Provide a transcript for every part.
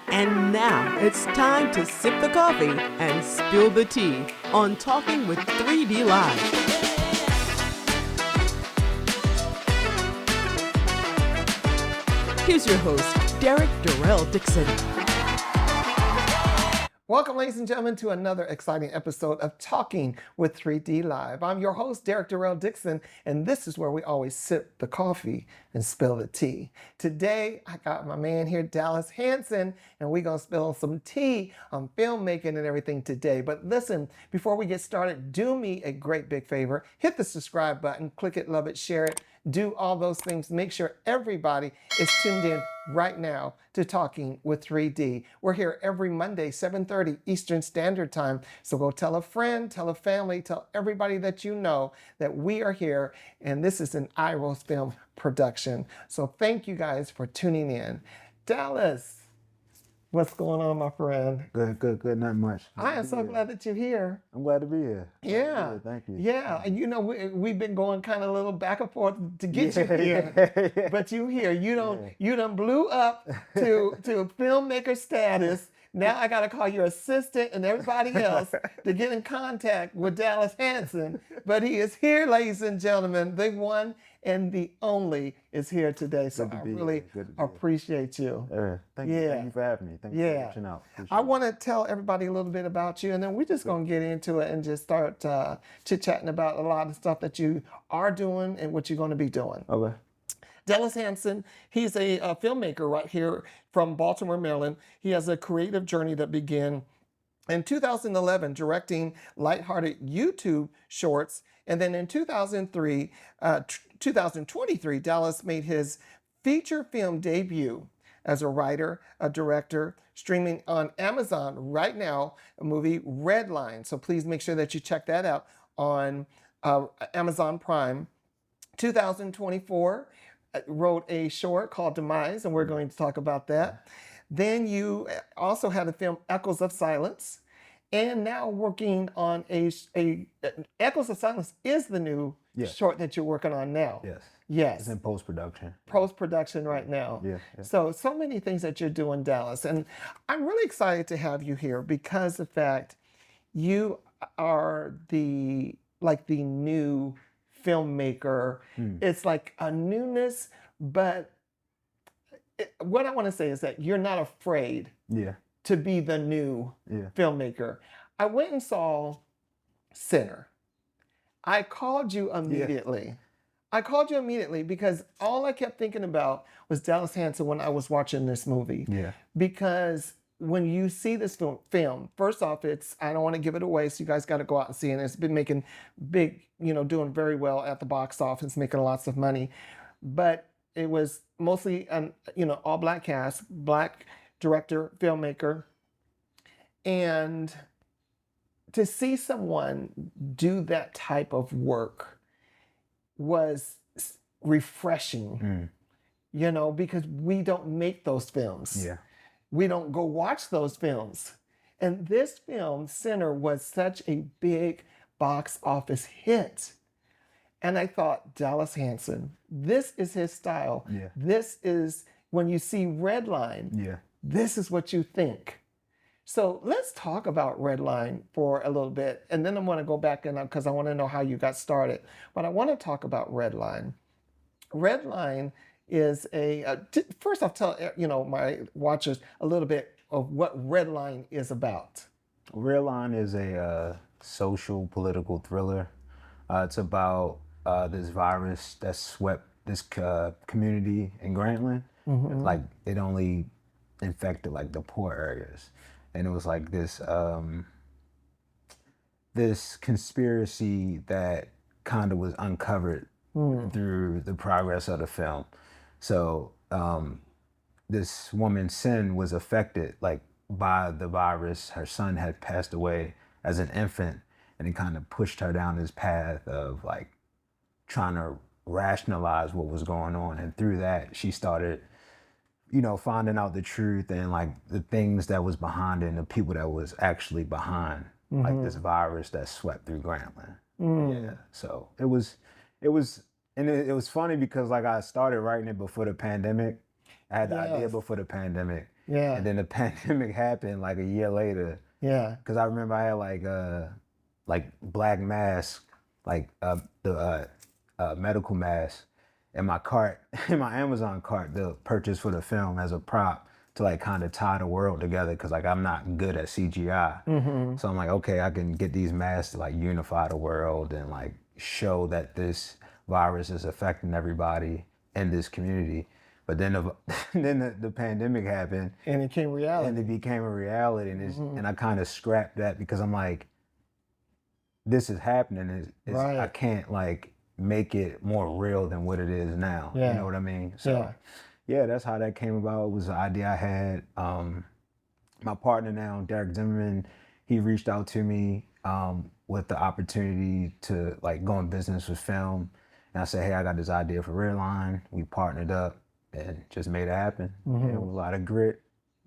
And now it's time to sip the coffee and spill the tea on Talking with 3D Live. Here's your host, Derrick Dixon. Welcome, ladies and gentlemen, to another exciting episode of Talking with 3D Live. I'm your host, Derrick Dixon, and this is where we always sip the coffee and spill the tea. Today, I got my man here, Dallas Hanson, and we're going to spill some tea on filmmaking and everything today. But listen, before we get started, do me a great big favor. Hit the subscribe button, click it, love it, share it. Do all those things. Make sure everybody is tuned in right now to Talking with 3D. We're here every Monday, 7:30 Eastern Standard Time. So go tell a friend, tell a family, tell everybody that you know that we are here. And this is an iRose Film production. So thank you guys for tuning in. Dallas, what's going on, my friend? Good, not much. I am so glad that you're here. I'm glad to be here. Yeah. Thank you. Yeah. And you know, we've been going kind of a little back and forth to get you here. Yeah. But you here. You done blew up to filmmaker status. Now I gotta call your assistant and everybody else to get in contact with Dallas Hanson. But he is here, ladies and gentlemen. The one and the only is here today. So I really appreciate you. Thank you. Thank you for having me. Thank you for reaching out. I want to tell everybody a little bit about you, and then we're just going to get into it and just start chit-chatting about a lot of stuff that you are doing and what you're going to be doing. Okay. Dallas Hanson, he's a filmmaker right here from Baltimore, Maryland. He has a creative journey that began in 2011, lighthearted YouTube shorts. And then in 2023, Dallas made his feature film debut as a writer, a director, streaming on Amazon right now, a movie Redline. So please make sure that you check that out on Amazon Prime. 2024, wrote a short called Demise, and we're going to talk about that. Then you also had a film, Echoes of Silence, and now working on a Echoes of Silence is the new short that you're working on now. Yes. It's in post-production. Post-production right now. Yeah. So many things that you're doing, Dallas. And I'm really excited to have you here because of the fact you are the new filmmaker. It's like a newness, but what I want to say is that you're not afraid to be the new filmmaker. I went and saw Sinner. I called you immediately. I called you immediately because all I kept thinking about was Dallas Hanson when I was watching this movie. Yeah. Because when you see this film, first off, I don't want to give it away, so you guys got to go out and see it. It's been making big, doing very well at the box office, making lots of money. But it was mostly, all black cast, black director, filmmaker. And to see someone do that type of work was refreshing, because we don't make those films. Yeah. We don't go watch those films. And this film, Sinner, was such a big box office hit. And I thought, Dallas Hanson, this is his style. Yeah. This is, when you see Redline, this is what you think. So let's talk about Redline for a little bit. And then I want to go back in because I want to know how you got started. But I want to talk about Redline. Redline is first off, tell my watchers a little bit of what Redline is about. Redline is a social political thriller. It's about this virus that swept this community in Grantland. Like it only infected like the poor areas, and it was like this this conspiracy that kind of was uncovered through the progress of the film. So this woman, Sin, was affected like by the virus. Her son had passed away as an infant, and it kind of pushed her down this path of like trying to rationalize what was going on. And through that, she started, finding out the truth and like the things that was behind it and the people that was actually behind like this virus that swept through Grantland. Yeah. So it was funny because like I started writing it before the pandemic. I had the idea before the pandemic, Yeah. And then the pandemic happened like a year later. Yeah. Because I remember I had like black masks, like the medical mask in my cart, in my Amazon cart, to purchase for the film as a prop to like kind of tie the world together. Because like I'm not good at CGI. So I'm like, okay, I can get these masks to like unify the world and like show that this virus is affecting everybody in this community. But then the pandemic happened, And it became reality. and it became a reality, and I kind of scrapped that because I'm like, this is happening. Right. I can't like make it more real than what it is now. Yeah. You know what I mean? So yeah, that's how that came about. It was an idea I had. My partner now, Derrick Dixon, he reached out to me with the opportunity to like go in business with film. And I said, hey, I got this idea for Redline. We partnered up and just made it happen. Yeah, with a lot of grit.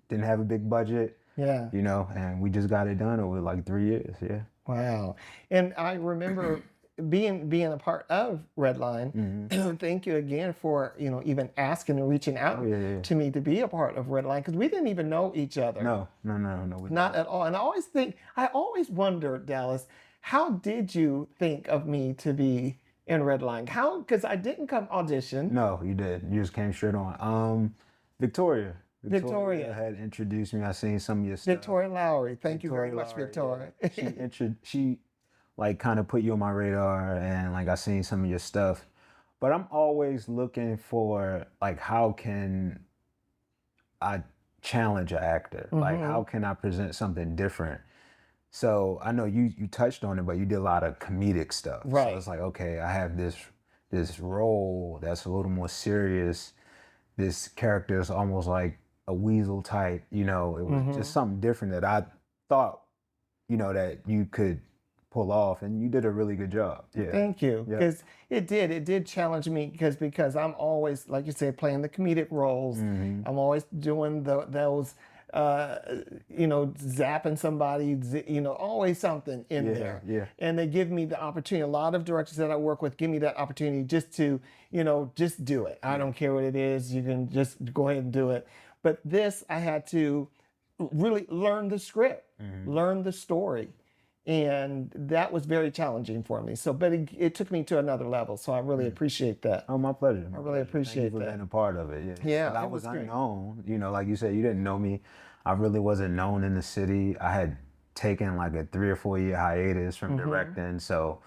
Didn't have a big budget. Yeah. You know, and we just got it done over like 3 years. Yeah. Wow. And I remember being a part of Redline. Thank you again for, even asking and reaching out to me to be a part of Redline, because we didn't even know each other. No. Not at all. And I always wondered, Dallas, how did you think of me to be in Redline? How? Because I didn't come audition. No, you did. You just came straight on. Victoria had introduced me. I seen some of your stuff. Victoria Lowry. Thank you very much, Victoria. Yeah. She like kind of put you on my radar, and like I seen some of your stuff. But I'm always looking for like, how can I challenge an actor? Like, how can I present something different? So I know you touched on it, but you did a lot of comedic stuff. Right. So it's like, okay, I have this role that's a little more serious. This character is almost like a weasel type, it was just something different that I thought, that you could pull off, and you did a really good job. Yeah. Thank you. Because it did challenge me, because I'm always, like you said, playing the comedic roles. I'm always doing those zapping somebody, always something in there. Yeah. And they give me the opportunity. A lot of directors that I work with give me that opportunity just to, just do it. I don't care what it is. You can just go ahead and do it. But this, I had to really learn the script, learn the story. And that was very challenging for me. So, but it took me to another level. So I really appreciate that. Oh, my pleasure. I really appreciate Thank you for that. being a part of it. Yeah, I it was was great. unknown. Like you said, you didn't know me. I really wasn't known in the city. I had taken like a 3 or 4 year hiatus from directing. So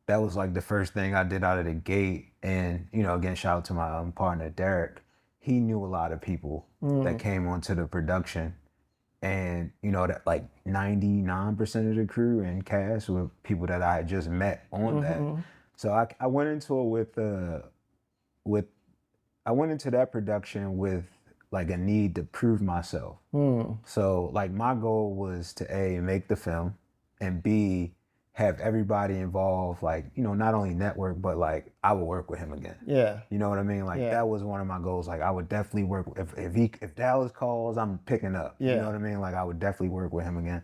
that was like the first thing I did out of the gate. And, again, shout out to my partner, Derrick. He knew a lot of people that came onto the production. And, that like 99% of the crew and cast were people that I had just met on that. So I went into it I went into that production with like a need to prove myself. So like my goal was to A, make the film, and B, have everybody involved, like, not only network, but like I would work with him again. Yeah. You know what I mean? Like that was one of my goals. Like I would definitely work if Dallas calls, I'm picking up. Yeah. You know what I mean? Like I would definitely work with him again.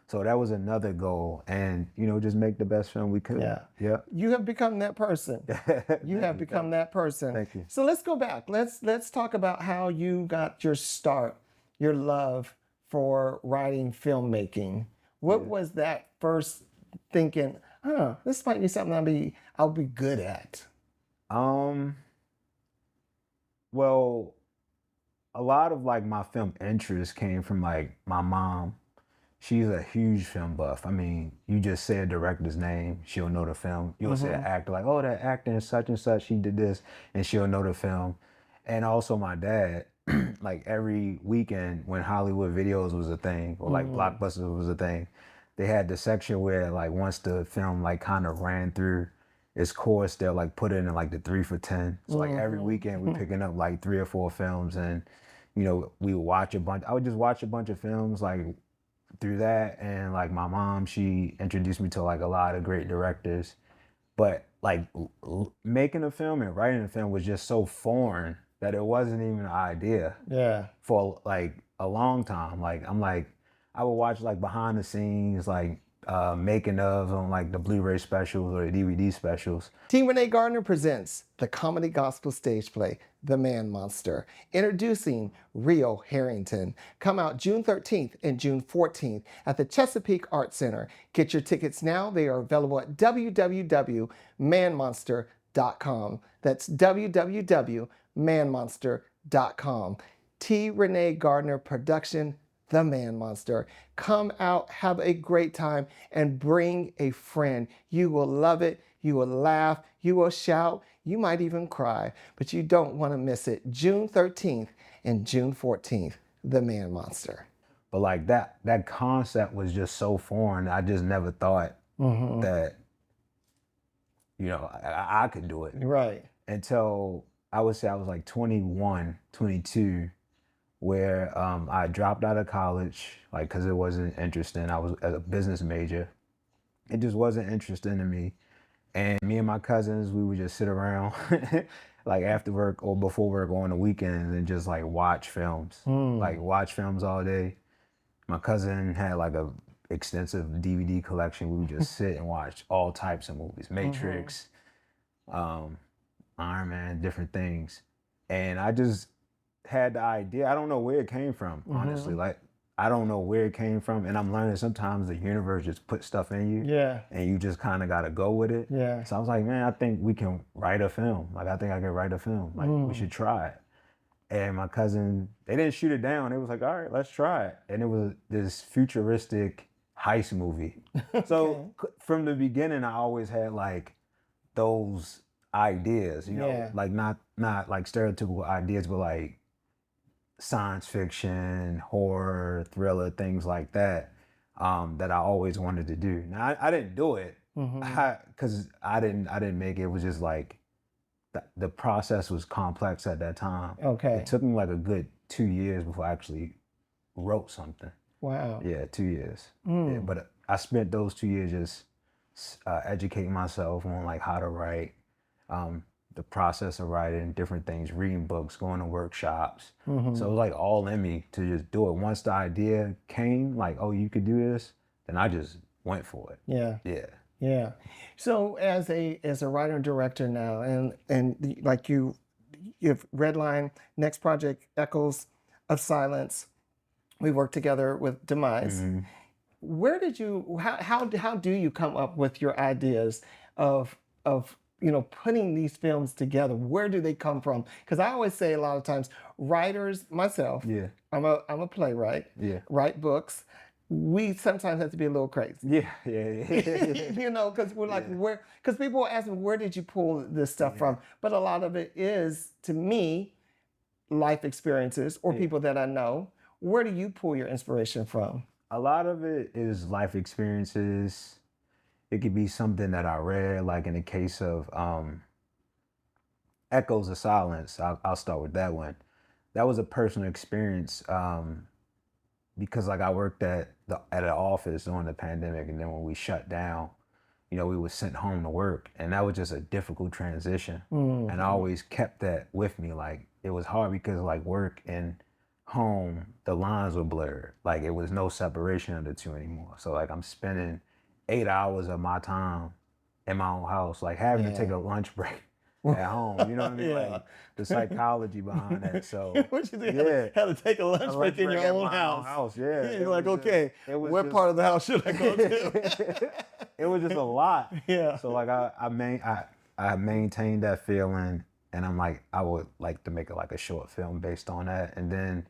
So that was another goal, and just make the best film we could. Yeah. You have become that person. You have become that person. Thank you. So let's go back. Let's talk about how you got your start, your love for writing filmmaking. What was that first thinking? This might be something I'll be good at. Well, a lot of like my film interest came from like my mom. She's a huge film buff. I mean, you just say a director's name, she'll know the film. You'll say an actor, like, oh, that actor in such and such, she did this, and she'll know the film. And also my dad, like every weekend when Hollywood Videos was a thing, or like Blockbusters was a thing, they had the section where like once the film like kind of ran through its course, they'll like put it in like the 3 for 10. So like every weekend we're picking up like 3 or 4 films, and we would watch a bunch. I would just watch a bunch of films like through that. And like my mom, she introduced me to like a lot of great directors, but like making a film and writing a film was just so foreign that it wasn't even an idea for like a long time. Like I would watch like behind the scenes, like making of on like the Blu-ray specials or the DVD specials. T. Renee Gardner presents the comedy gospel stage play, The Man Monster, introducing Rio Harrington. Come out June 13th and June 14th at the Chesapeake Arts Center. Get your tickets now. They are available at www.manmonster.com. That's www.manmonster.com. T. Renee Gardner production, The Man Monster. Come out, have a great time, and bring a friend. You will love it. You will laugh. You will shout. You might even cry, but you don't want to miss it. June 13th and June 14th, The Man Monster. But like that concept was just so foreign. I just never thought that, you know, I could do it. Right. Until I would say I was like 21, 22, where I dropped out of college, like, because it wasn't interesting. I was a business major. It just wasn't interesting to me. And me and my cousins, we would just sit around like after work or before work or on the weekends and just like watch films, like watch films all day. My cousin had like a extensive DVD collection. We would just sit and watch all types of movies, Matrix, Iron Man, different things. And I just had the idea. I don't know where it came from, honestly. Like, I don't know where it came from. And I'm learning sometimes the universe just puts stuff in you. Yeah. And you just kind of got to go with it. Yeah. So I was like, man, I think we can write a film. Like, I think I can write a film. Like, we should try it. And my cousin, they didn't shoot it down. It was like, all right, let's try it. And it was this futuristic heist movie. So from the beginning, I always had like those ideas, you know, like not like stereotypical ideas, but like science fiction, horror, thriller, things like that, that I always wanted to do. Now I didn't do it because I didn't make it. It was just like the process was complex at that time. Okay. It took me like a good 2 years before I actually wrote something. Wow. Yeah, 2 years. Yeah, but I spent those 2 years just educating myself on like how to write, the process of writing, different things, reading books, going to workshops. So it was like all in me to just do it. Once the idea came, like, oh, you could do this, then I just went for it. Yeah. Yeah. Yeah. So as a writer and director now, and like you've Redline, next project, Echoes of Silence. We worked together with Demise. Where did you, how do you come up with your ideas of you know, putting these films together? Where do they come from? Because I always say a lot of times, writers, myself, I'm a playwright, write books. We sometimes have to be a little crazy. Yeah. You know, because we're like, because people will ask me, where did you pull this stuff from? But a lot of it is, to me, life experiences or people that I know. Where do you pull your inspiration from? A lot of it is life experiences. It could be something that I read, like in the case of Echoes of Silence. I'll start with that one. That was a personal experience because like I worked at an office during the pandemic, and then when we shut down, you know, we were sent home to work, and that was just a difficult transition. And I always kept that with me. Like, it was hard because like work and home, the lines were blurred. Like, it was no separation of the two anymore. So like I'm spending 8 hours of my time in my own house, like having to take a lunch break at home. You know what I mean? Like the psychology behind that. So what you think? Had to take a lunch break in your own house. You're like, okay, what part of the house should I go to? It was just a lot. Yeah. So like I maintained that feeling, and I'm like, I would like to make it like a short film based on that. And then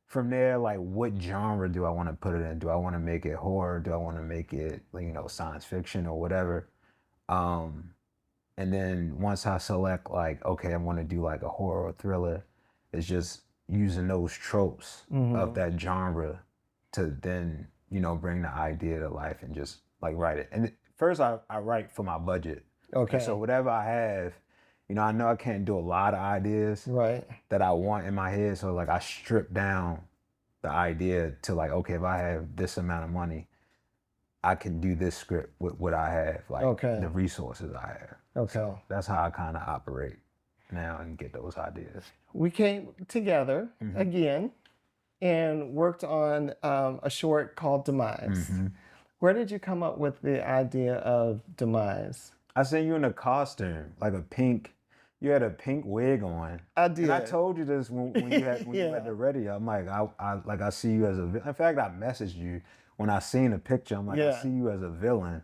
from there, like, what genre do I want to put it in? Do I want to make it horror? Do I want to make it, you know, science fiction or whatever? And then once I select, like, okay, I want to do like a horror or thriller, it's just using those tropes of that genre to then, you know, bring the idea to life and just like write it. And first I write for my budget. Okay. And so whatever I have, you know, I know I can't do a lot of ideas that I want in my head. So like I strip down the idea to like, okay, if I have this amount of money, I can do this script with what I have, like the resources I have. Okay. So that's how I kind of operate now and get those ideas. We came together again and worked on a short called Demise. Where did you come up with the idea of Demise? I seen you in a costume, like a pink. You had a pink wig on. I And I did. told you this when you had when you Yeah. had the radio. I'm like, I see you as a. In fact, I messaged you when I seen the picture. I'm like, Yeah. I see you as a villain.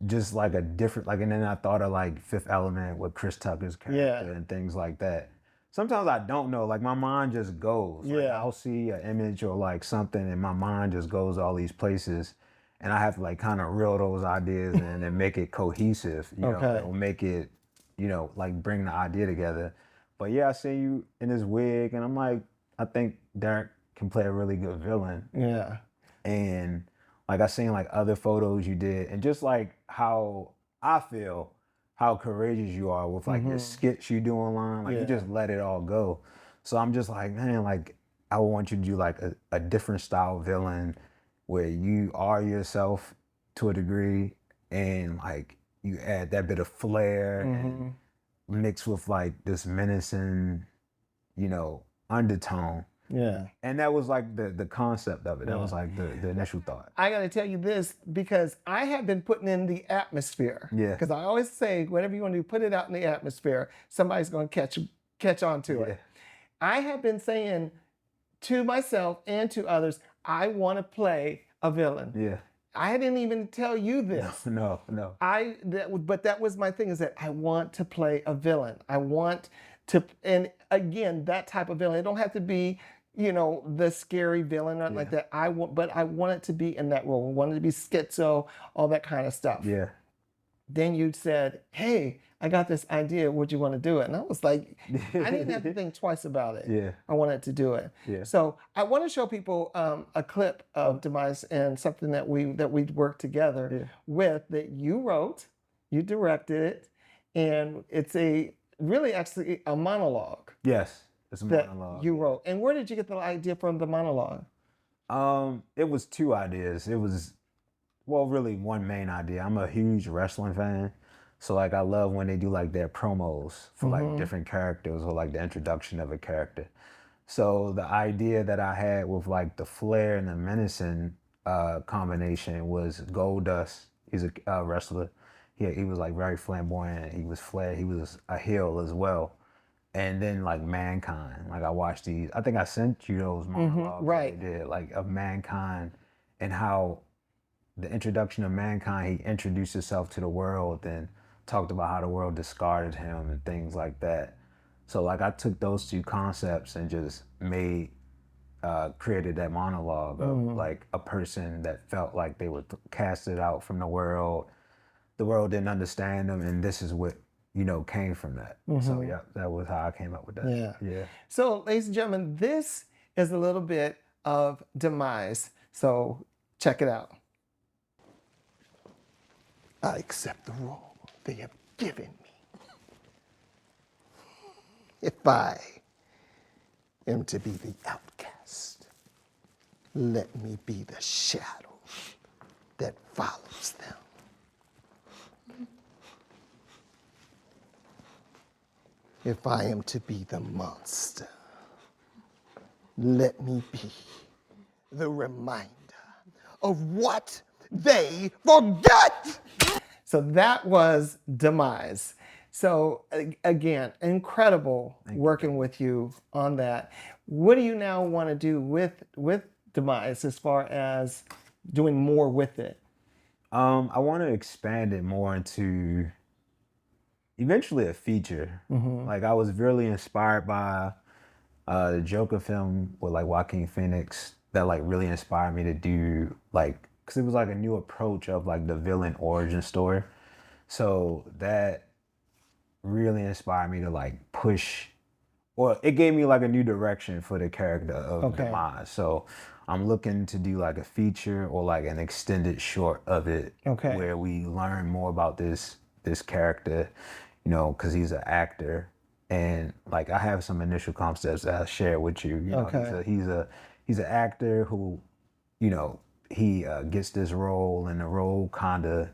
Just like a different, like, and then I thought of like Fifth Element with Chris Tucker's character and things like that. Sometimes I don't know, like my mind just goes. Like, Yeah. I'll see an image or like something and my mind just goes all these places. And I have to like kind of reel those ideas in and make it cohesive, you know, or make it, you know, like bring the idea together. But yeah, I see you in this wig and I'm like, I think Derrick can play a really good villain. Yeah. And like I seen like other photos you did and just like how I feel, how courageous you are with like your skits you do online. Like you just let it all go. So I'm just like, man, like I want you to do like a different style villain where you are yourself to a degree and like you add that bit of flair and mixed with like this menacing, you know, undertone. Yeah. And that was like the concept of it. That was like the initial thought. I got to tell you this because I have been putting in the atmosphere. Yeah. Because I always say, whatever you want to do, put it out in the atmosphere. Somebody's going to catch on to it. I have been saying to myself and to others, I want to play a villain. Yeah. I didn't even tell you this. No. But that was my thing, is that I want to play a villain. I want to, and again, that type of villain. It don't have to be, you know, the scary villain or like that. But I want it to be in that role. I want it to be schizo, all that kind of stuff. Yeah. Then you said, hey, I got this idea. Would you want to do it? And I was like, I didn't have to think twice about it. Yeah. I wanted to do it. Yeah. So I want to show people a clip of Demise and something that we worked together with, that you wrote, you directed it, and it's really actually a monologue. Yes. It's a that monologue. you wrote. And where did you get the idea from the monologue? It was two ideas. It was, well, really one main idea. I'm a huge wrestling fan. So like I love when they do like their promos for like different characters or like the introduction of a character. So the idea that I had with like the flair and the menacing combination was Goldust. He's a wrestler. He was like very flamboyant. He was flair. He was a heel as well. And then like Mankind, like I watched these, I think I sent you those monologues that they did, like of Mankind and how the introduction of Mankind, he introduced himself to the world and talked about how the world discarded him and things like that. So like I took those two concepts and just created that monologue of like a person that felt like they were casted out from the world didn't understand them, and this is what, you know, came from that. So yeah, that was how I came up with that. Yeah. So ladies and gentlemen, this is a little bit of Demise. So check it out. I accept the role they have given me. If I am to be the outcast, let me be the shadow that follows them. If I am to be the monster, let me be the reminder of what they forget. So that was Demise. So again, incredible working with you on that. What do you now want to do with Demise as far as doing more with it? I want to expand it more into eventually a feature. Like I was really inspired by the Joker film with like Joaquin Phoenix that like really inspired me to do like, because it was like a new approach of like the villain origin story. So that really inspired me to like push, or it gave me like a new direction for the character of Demise. So I'm looking to do like a feature or like an extended short of it where we learn more about this character, you know, because he's an actor. And like I have some initial concepts that I'll share with you. You know, he's an actor who, you know, he gets this role, and the role kind of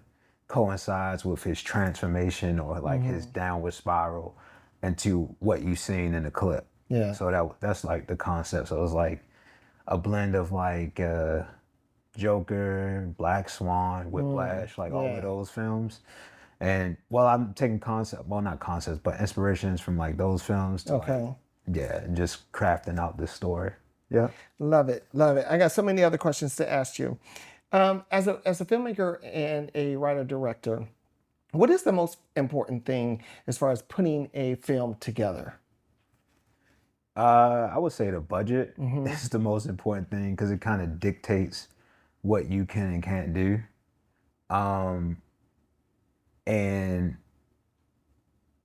coincides with his transformation or like his downward spiral into what you've seen in the clip. Yeah. So that's like the concept. So it was like a blend of like Joker, Black Swan, Whiplash, like all yeah. of those films. And well, I'm taking not concepts, but inspirations from like those films to Okay. and just crafting out this story. Yeah. Love it. Love it. I got so many other questions to ask you. As a filmmaker and a writer director, what is the most important thing as far as putting a film together? I would say the budget is the most important thing because it kind of dictates what you can and can't do. And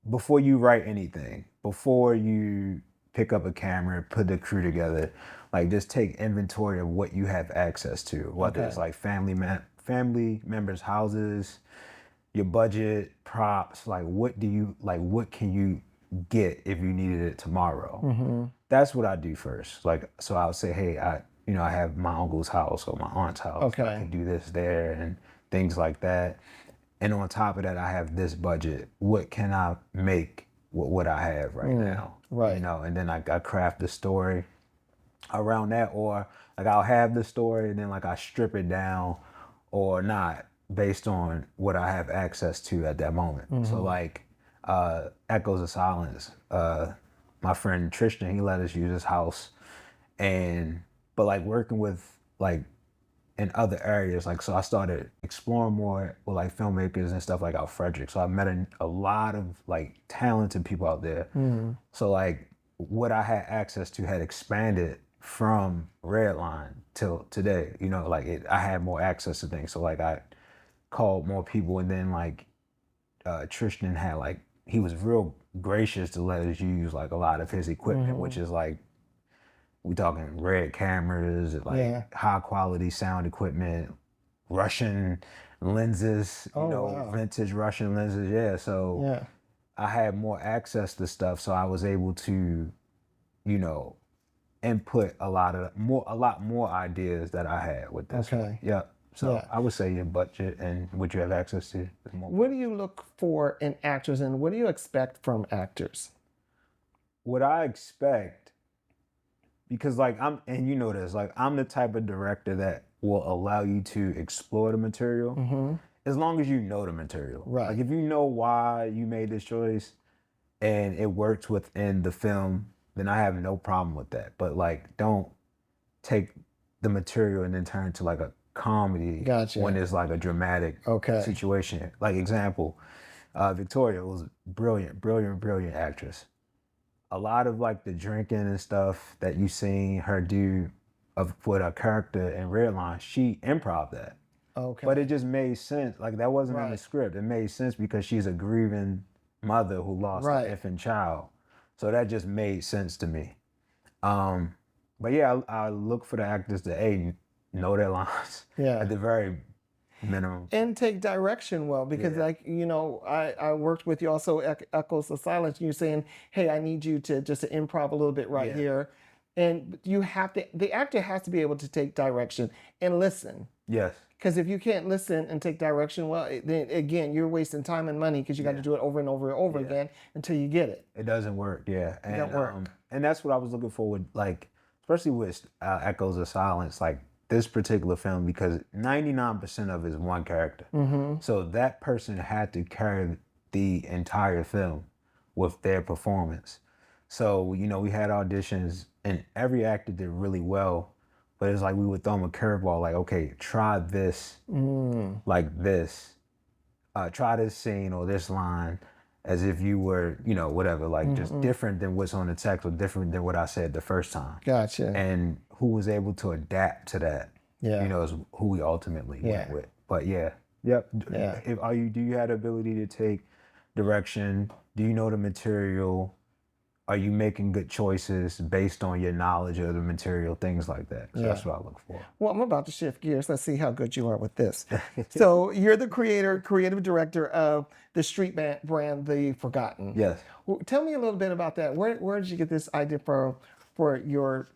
before you write anything, before you pick up a camera, put the crew together, like just take inventory of what you have access to, whether it's like family members' houses, your budget, props, like what can you get if you needed it tomorrow? That's what I do first. Like, so I'll say, hey, I have my uncle's house or my aunt's house. Okay. I can do this there and things like that. And on top of that, I have this budget. What can I make with what I have right now? Right. And then I craft the story around that, or like I'll have the story and then like I strip it down or not based on what I have access to at that moment. So like Echoes of Silence, my friend Tristan, he let us use his house, but like working with like in other areas, like so I started exploring more with like filmmakers and stuff like out Frederick. So I met a lot of like talented people out there. So like what I had access to had expanded from Redline till today. I had more access to things. So like I called more people, and then like Tristan had like, he was real gracious to let us use like a lot of his equipment, which is like, we talking red cameras, like high quality sound equipment, Russian lenses, vintage Russian lenses. Yeah. So I had more access to stuff. So I was able to, input a lot more ideas that I had with this. Okay. Yeah. So I would say your budget and what you have access to is more. What do you look for in actors, and what do you expect from actors? What I expect, because like I'm the type of director that will allow you to explore the material as long as you know the material. Right. Like if you know why you made this choice and it works within the film, then I have no problem with that. But like, don't take the material and then turn it to like a comedy when it's like a dramatic situation. Like example, Victoria was brilliant actress. A lot of like the drinking and stuff that you seen her do with her character in Redline, she improv that. Okay. But it just made sense. Like that wasn't in the script. It made sense because she's a grieving mother who lost an infant child. So that just made sense to me. But yeah, I look for the actors to know their lines at the very minimum. And take direction well, because I worked with you also, Echoes of Silence, and you're saying, hey, I need you to just improv a little bit here. And the actor has to be able to take direction and listen. Yes. Because if you can't listen and take direction, well, then again, you're wasting time and money because you got to do it over and over and over again until you get it. It doesn't work, yeah. It don't work. And that's what I was looking for with, like, especially with Echoes of Silence, like this particular film, because 99% of it is one character. So that person had to carry the entire film with their performance. So, we had auditions and every actor did really well. But it's like we would throw them a curveball, like, okay, try this, like this. Try this scene or this line as if you were, whatever, like just different than what's on the text or different than what I said the first time. Gotcha. And who was able to adapt to that, is who we ultimately went with. But do you have the ability to take direction? Do you know the material? Are you making good choices based on your knowledge of the material, things like that? So that's what I look for. Well, I'm about to shift gears. Let's see how good you are with this. So you're the creative director of the street brand, The Forgotten. Yes. Well, tell me a little bit about that. Where did you get this idea for your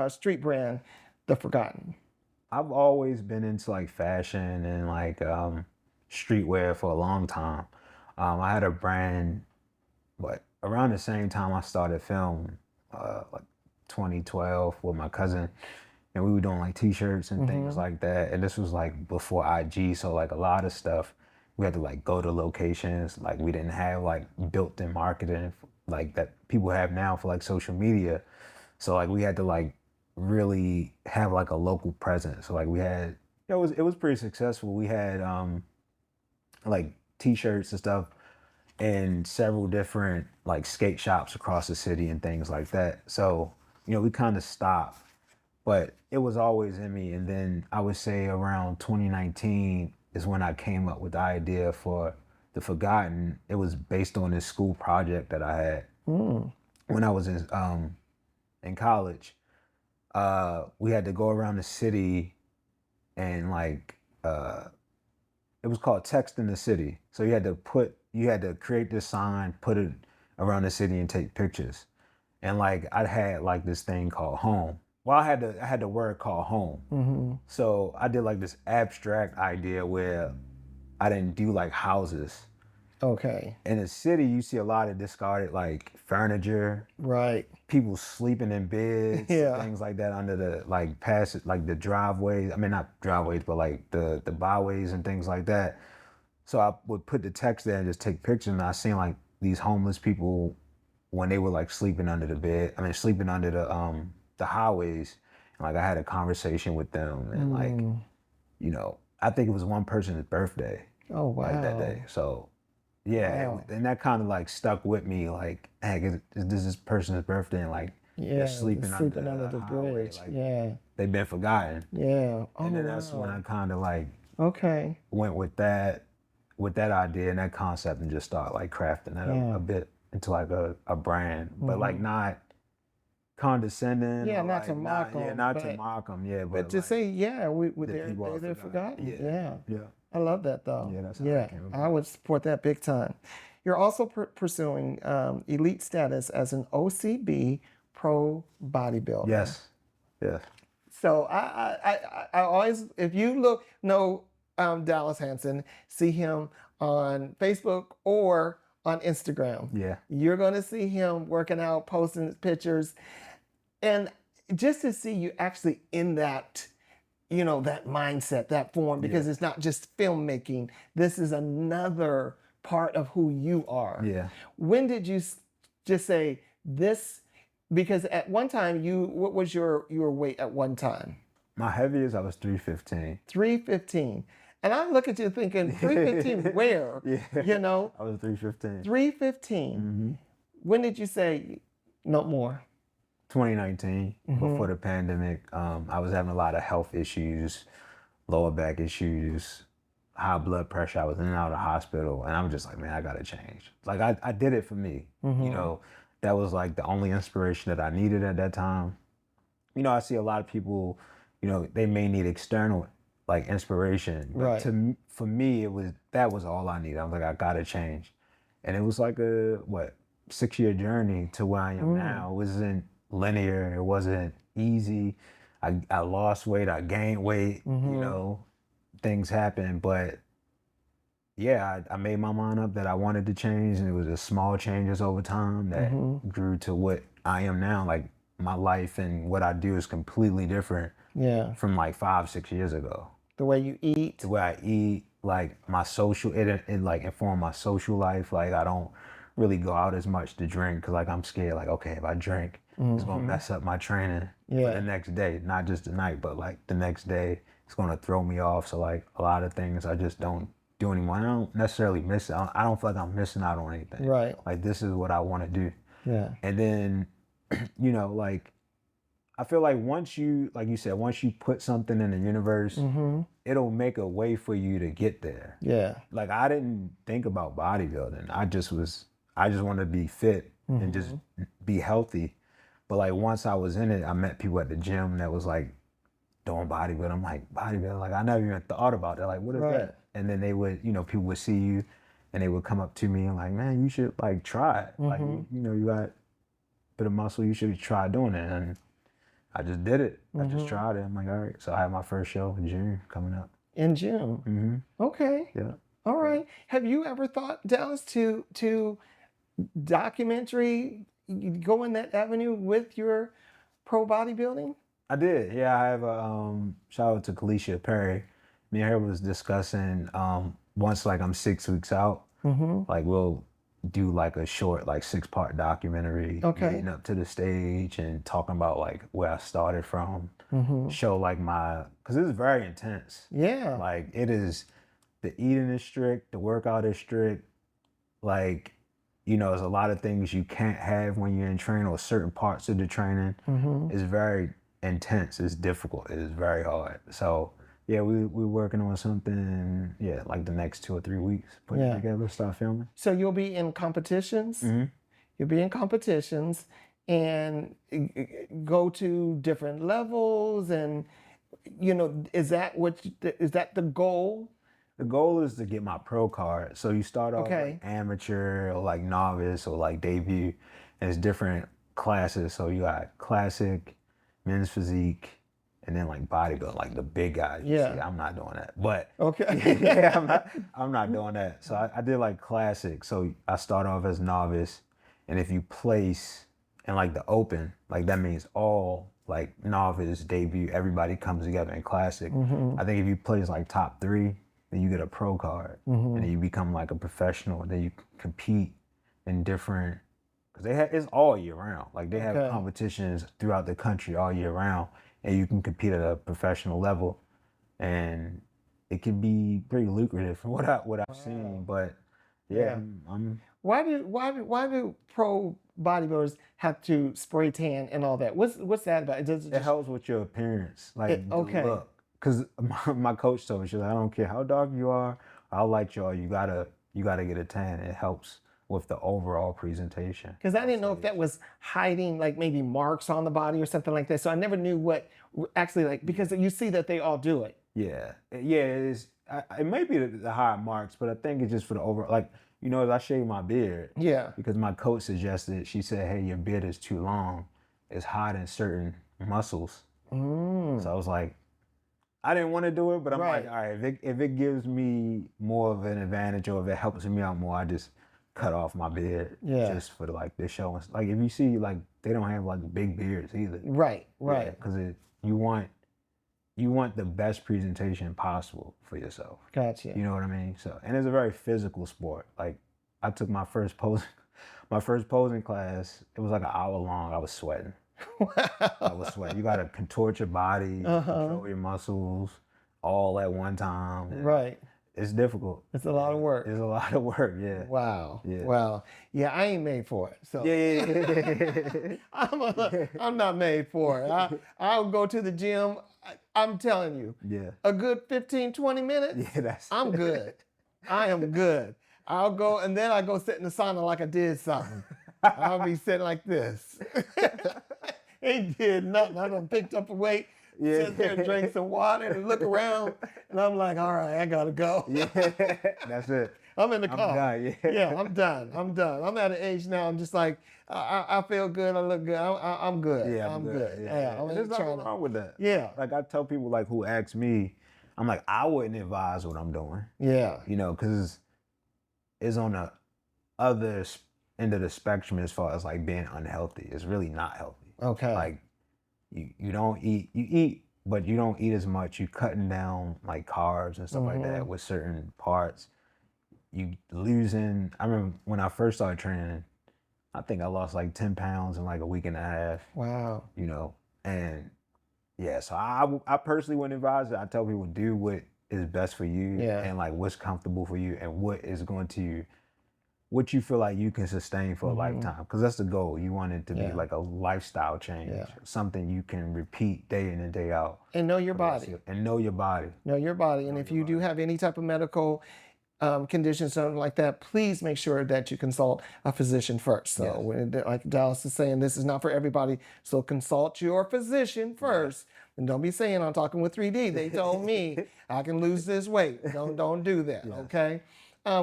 street brand, The Forgotten? I've always been into like fashion and like streetwear for a long time. I had a brand, around the same time I started film, like 2012 with my cousin, and we were doing like t-shirts and things like that. And this was like before IG, so like a lot of stuff we had to like go to locations. Like we didn't have like built-in marketing like that people have now for like social media. So like we had to like really have like a local presence. So like we had, it was pretty successful. We had like t-shirts and stuff in several different like skate shops across the city and things like that. So, we kind of stopped, but it was always in me. And then I would say around 2019 is when I came up with the idea for The Forgotten. It was based on this school project that I had when I was in college. We had to go around the city and like, it was called Text in the City. So you had to create this sign, put it around the city and take pictures. And like, I had like this thing called home. Well, I had the word called home. So I did like this abstract idea where I didn't do like houses. Okay. In the city, you see a lot of discarded like furniture. Right. People sleeping in beds, Yeah. things like that under the like like the driveways. I mean, not driveways, but like the byways and things like that. So I would put the text there and just take pictures. And I seen like these homeless people when they were like sleeping under the bed. I mean, sleeping under the highways. And like I had a conversation with them, and like, I think it was one person's birthday. Oh, wow. Like that day. So yeah, Wow. and that kind of like stuck with me. Like, hey, this person's birthday, and like they're sleeping under the highway, bridge. like, Yeah. they've been forgotten. Yeah. Oh, And then that's when I kind of like Okay. went with that idea and that concept, and just start like crafting that a bit into like a brand, but like not condescending. Yeah, or, not like, to mock them. Yeah, not to mock them. Yeah, But to like, say, yeah, people are they're forgotten. Yeah. Yeah. I love that though. Yeah, that's how I came about I would support that big time. You're also pursuing elite status as an OCB pro bodybuilder. Yes. Yeah. So I always, if you know Dallas Hanson, see him on Facebook or on Instagram. Yeah. You're going to see him working out, posting pictures, and just to see you actually in that, that mindset, that form, because it's not just filmmaking. This is another part of who you are. Yeah. When did you just say this? Because at one time, what was your weight at one time? My heaviest, I was 315. 315. And I look at you thinking, 315 where? Yeah. I was 315. 315. When did you say no more? 2019, before the pandemic. I was having a lot of health issues, lower back issues, high blood pressure. I was in and out of the hospital, and I'm just like, man, I gotta change. Like I did it for me. That was like the only inspiration that I needed at that time. I see a lot of people, they may need external like inspiration, but Right. for me, that was all I needed. I was like, I gotta change, and it was like a 6-year journey to where I am now. It wasn't linear. It wasn't easy. I lost weight. I gained weight. Things happen, but yeah, I made my mind up that I wanted to change, and it was just small changes over time that grew to what I am now. Like my life and what I do is completely different from like 5-6 years ago. The way you eat. The way I eat, like my social, it like informed my social life. Like I don't really go out as much to drink because like I'm scared. Like, okay, if I drink, it's gonna mess up my training for the next day. Not just the night, but like the next day, it's gonna throw me off. So like a lot of things I just don't do anymore. I don't necessarily miss it. I don't feel like I'm missing out on anything. Right. Like this is what I want to do. Yeah. And then, like I feel like once you put something in the universe, it'll make a way for you to get there. Yeah. Like I didn't think about bodybuilding. I just wanted to be fit and just be healthy. But like once I was in it, I met people at the gym that was like doing bodybuilding. I'm like, bodybuilding? Like I never even thought about that. Like what is that? And then they would, people would see you and they would come up to me and like, man, you should like try it. Like, you got a bit of muscle, you should try doing it. And I just did it. I just tried it. I'm like, all right. So I have my first show in June coming up. In June? Okay. Yeah. All right. Have you ever thought, Dallas, to documentary, go in that avenue with your pro bodybuilding? I did. Yeah, I have a shout out to Kalisha Perry. Me and her was discussing once like I'm 6 weeks out, like we'll do like a short like 6-part documentary Okay. leading up to the stage and talking about like where I started from. Show like because it's very intense. Yeah. Like it is, the eating is strict, the workout is strict. Like, there's a lot of things you can't have when you're in training, or certain parts of the training. It's very intense. It's difficult. It is very hard. So yeah, we're working on something. Yeah, like the next 2 or 3 weeks, put it together, start filming. So you'll be in competitions. You'll be in competitions and go to different levels, and is that the goal? The goal is to get my pro card. So you start off like amateur or like novice or like debut, and it's different classes. So you got classic, men's physique, and then like bodybuilding, like the big guys. Yeah. See, I'm not doing that. But Okay. yeah, I'm not doing that. So I did like classic. So I start off as novice, and if you place in like the open, like that means all like novice, debut, everybody comes together in classic. I think if you place like top 3, then you get a pro card, and then you become like a professional. And then you compete in different, because it's all year round. Like they have competitions throughout the country all year round, and you can compete at a professional level, and it can be pretty lucrative from what I've seen. But yeah, I'm. Why do pro bodybuilders have to spray tan and all that? What's that about? It helps with your appearance, like the look. Because my coach told me, she's like, I don't care how dark you are, how light you are, you gotta get a tan. It helps with the overall presentation. Because I didn't know if that was hiding like maybe marks on the body or something like that. So I never knew what actually, like, because you see that they all do it. Yeah, it is. It may be the hide marks, but I think it's just for the overall, like, as I shave my beard. Yeah. Because my coach suggested, she said, hey, your beard is too long. It's hiding certain muscles. So I was like, I didn't want to do it, but I'm like, all right, if it gives me more of an advantage, or if it helps me out more, I just cut off my beard just for like the show. Like if you see, like they don't have like big beards either. Right. Because you want the best presentation possible for yourself. Gotcha. You know what I mean? So, and it's a very physical sport. Like I took my first posing class. It was like an hour long. I was sweating. Wow. I was sweating. You got to contort your body, control your muscles all at one time. Right. It's difficult. It's a lot of work. It's a lot of work, yeah. Wow. Yeah. Wow. Yeah, I ain't made for it. So Yeah. I'm not made for it. I'll go to the gym. I'm telling you. Yeah. A good 15, 20 minutes. Yeah, I'm good. I am good. I'll go, and then I go sit in the sauna like I did something. I'll be sitting like this. Ain't did nothing. I done picked up a weight, sit there and drink some water and look around, and I'm like, all right, I gotta go. Yeah, that's it. I'm in the car. I'm done, yeah, I'm done. I'm at an age now, I'm just like, I feel good, I look good, I'm good. Yeah, I'm good. Yeah, I'm there's nothing wrong with that. Yeah. Like I tell people like who ask me, I'm like, I wouldn't advise what I'm doing. Yeah. Because it's on the other end of the spectrum as far as like being unhealthy. It's really not healthy. Okay. Like you don't eat, you eat, but you don't eat as much. You cutting down like carbs and stuff like that with certain parts. You losing, I remember when I first started training, I think I lost like 10 pounds in like a week and a half. Wow. And yeah, so I personally wouldn't advise it. I tell people do what is best for you and like what's comfortable for you and what you feel like you can sustain for a lifetime. Because that's the goal. You want it to be like a lifestyle change, something you can repeat day in and day out. And know your body. And know your body. Know your body. And if you do have any type of medical condition, something like that, please make sure that you consult a physician first. So like Dallas is saying, this is not for everybody. So consult your physician first. And don't be saying I'm talking with 3D. They told me I can lose this weight. Don't do that, okay?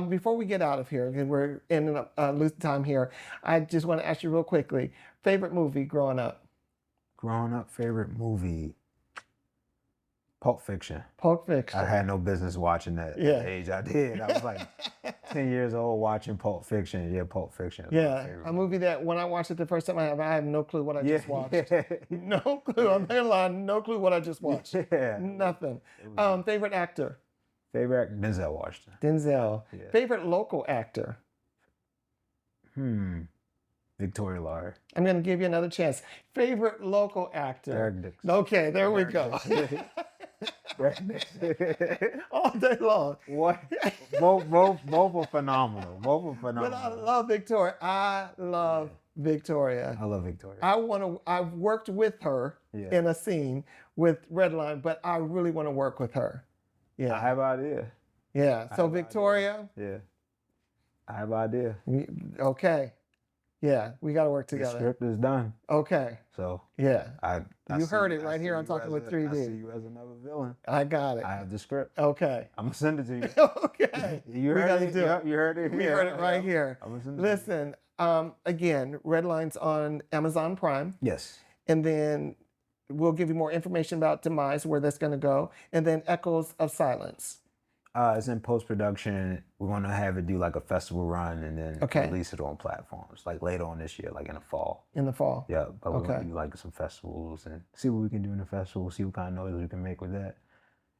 Before we get out of here, because we're in loose time here, I just want to ask you real quickly, favorite movie growing up? Growing up, favorite movie? Pulp Fiction. Pulp Fiction. I had no business watching that at the age I did. I was like 10 years old watching Pulp Fiction. Yeah, Pulp Fiction is my Yeah, favorite. a movie that when I watched it the first time, I have no clue what I just watched. Yeah. No clue. I'm not gonna lie, no clue what I just watched. Yeah. Nothing. Favorite actor? Favorite actor? Denzel Washington. Denzel. Yeah. Favorite local actor? Victoria Lawyer. I'm gonna give you another chance. Favorite local actor? Derrick Dixon. Okay, there we go. Derrick Dixon. All day long. What? Both are phenomenal. Both are But I phenomenal. love Victoria. I love Victoria. I love Victoria. I've worked with her Yeah. in a scene with Redline, but I really want to work with her. Yeah. I have an idea. Yeah. So have an Victoria, Yeah. I have an idea. okay. Yeah, we got to work The together. script is done. Okay. So Yeah. I You see- heard it I right see here on you Talking as with I 3D. see you as another villain. I got it. I have the script. Okay. I'm gonna send it to you. Okay. You We heard gotta it. do it. Yep, you heard it. We here. heard it right here. I'm gonna send it to you. Listen, again, Redline's on Amazon Prime, Yes. and then we'll give you more information about Demise, where that's going to go, and then Echoes of Silence. It's in post production. We're gonna have it do like a festival run and then Okay. release it on platforms like later on this year, like in the fall. In the fall. Yeah, but we're Okay. gonna do like some festivals and see what we can do in the festival, see what kind of noise we can make with that,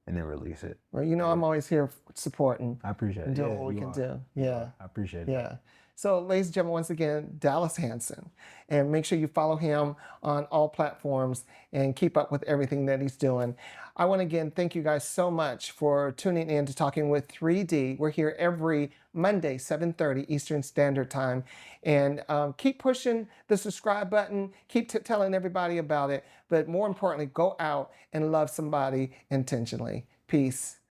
and then release it. Well, you know, I'm always here supporting I appreciate and it. doing Yeah, what we you can are. do. Yeah. I appreciate it. Yeah. So, ladies and gentlemen, once again, Dallas Hanson. And make sure you follow him on all platforms and keep up with everything that he's doing. I want to again thank you guys so much for tuning in to Talking with 3D. We're here every Monday, 7:30 Eastern Standard Time. And keep pushing the subscribe button. Keep telling everybody about it. But more importantly, go out and love somebody intentionally. Peace.